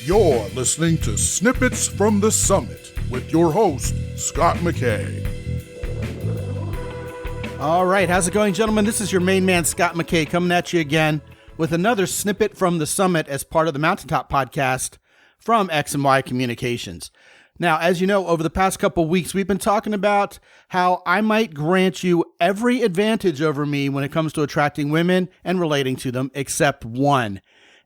You're listening to Snippets from the Summit with your host, Scot McKay. All right, how's it going, gentlemen? This is your main man, Scot McKay, coming at you again with another snippet from the Summit as part of the Mountaintop podcast from X&Y Communications. Now, as you know, over the past couple of weeks, we've been talking about how I might grant you every advantage over me when it comes to attracting women and relating to them, except one.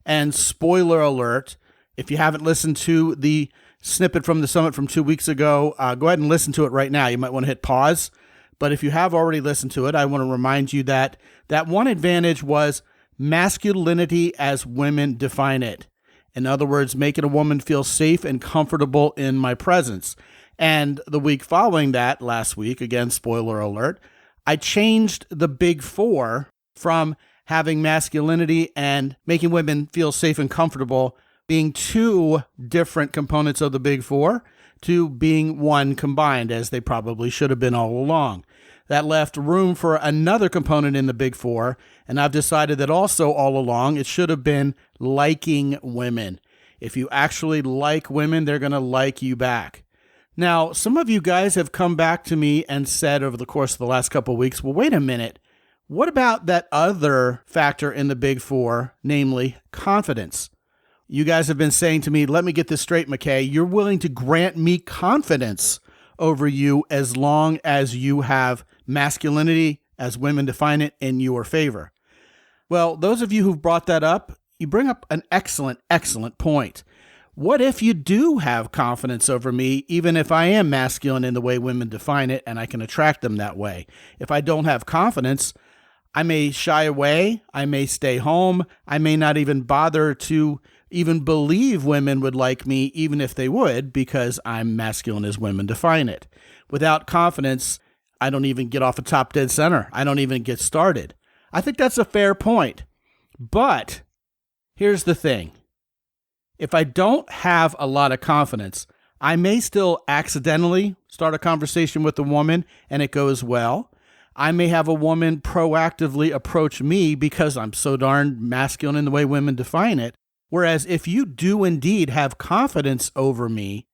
And spoiler alert, if you haven't listened to the snippet from the Summit from 2 weeks ago, go ahead and listen to it right now. You might want to hit pause. But if you have already listened to it, I want to remind you that that one advantage was masculinity as women define it. In other words, making a woman feel safe and comfortable in my presence. And the week following that, last week, again, spoiler alert, I changed the big four from having masculinity and making women feel safe and comfortable being two different components of the big four to being one combined, as they probably should have been all along. That left room for another component in the big four, and I've decided that also all along it should have been liking women. If you actually like women, they're going to like you back. Now, some of you guys have come back to me and said over the course of the last couple of weeks, well, wait a minute, what about that other factor in the big four, namely confidence? You guys have been saying to me, let me get this straight, McKay, you're willing to grant me confidence over you as long as you have masculinity, as women define it, in your favor. Well, those of you who've brought that up, you bring up an excellent point. What if you do have confidence over me, even if I am masculine in the way women define it, and I can attract them that way? If I don't have confidence, I may shy away, I may stay home, I may not even bother to even believe women would like me, even if they would, because I'm masculine as women define it. Without confidence, I don't even get off a top dead center. I don't even get started. I think that's a fair point. But here's the thing. If I don't have a lot of confidence, I may still accidentally start a conversation with a woman and it goes well. I may have a woman proactively approach me because I'm so darn masculine in the way women define it. Whereas if you do indeed have confidence over me,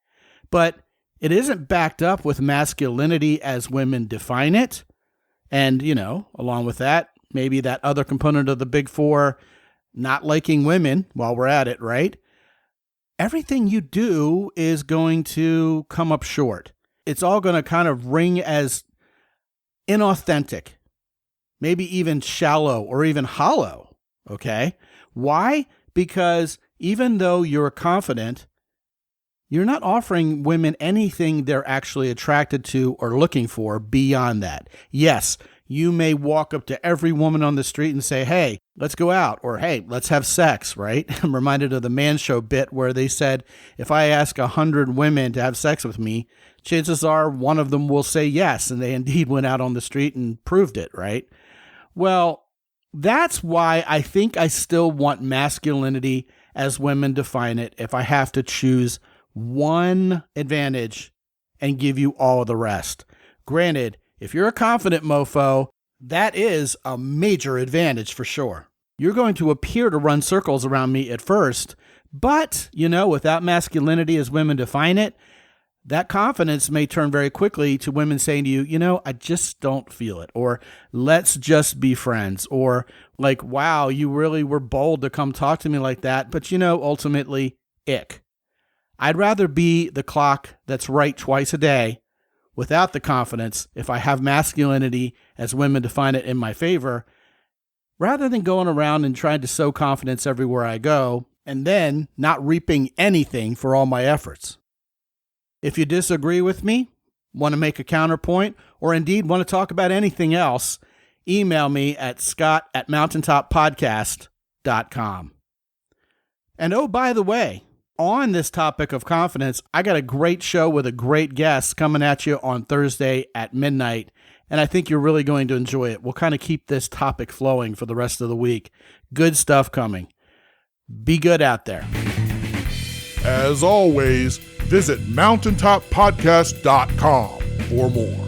but it isn't backed up with masculinity as women define it, and, along with that, maybe that other component of the big four, not liking women while we're at it, right? Everything you do is going to come up short. It's all going to kind of ring as inauthentic, maybe even shallow or even hollow, okay? Why? Because even though you're confident, you're not offering women anything they're actually attracted to or looking for beyond that. Yes, you may walk up to every woman on the street and say, hey, let's go out, or hey, let's have sex, right? I'm reminded of the Man Show bit where they said, if I ask 100 women to have sex with me, chances are one of them will say yes, and they indeed went out on the street and proved it, right? Well, that's why I think I still want masculinity as women define it if I have to choose one advantage and give you all the rest. Granted, if you're a confident mofo, that is a major advantage for sure. You're going to appear to run circles around me at first, but, without masculinity as women define it, that confidence may turn very quickly to women saying to you, I just don't feel it, or let's just be friends, or like, wow, you really were bold to come talk to me like that, but ultimately, ick. I'd rather be the clock that's right twice a day without the confidence if I have masculinity as women define it in my favor, rather than going around and trying to sow confidence everywhere I go and then not reaping anything for all my efforts. If you disagree with me, want to make a counterpoint, or indeed want to talk about anything else, email me at scott@mountaintoppodcast.com. And oh, by the way, on this topic of confidence, I got a great show with a great guest coming at you on Thursday at midnight, and I think you're really going to enjoy it. We'll kind of keep this topic flowing for the rest of the week. Good stuff coming. Be good out there. As always, visit mountaintoppodcast.com for more.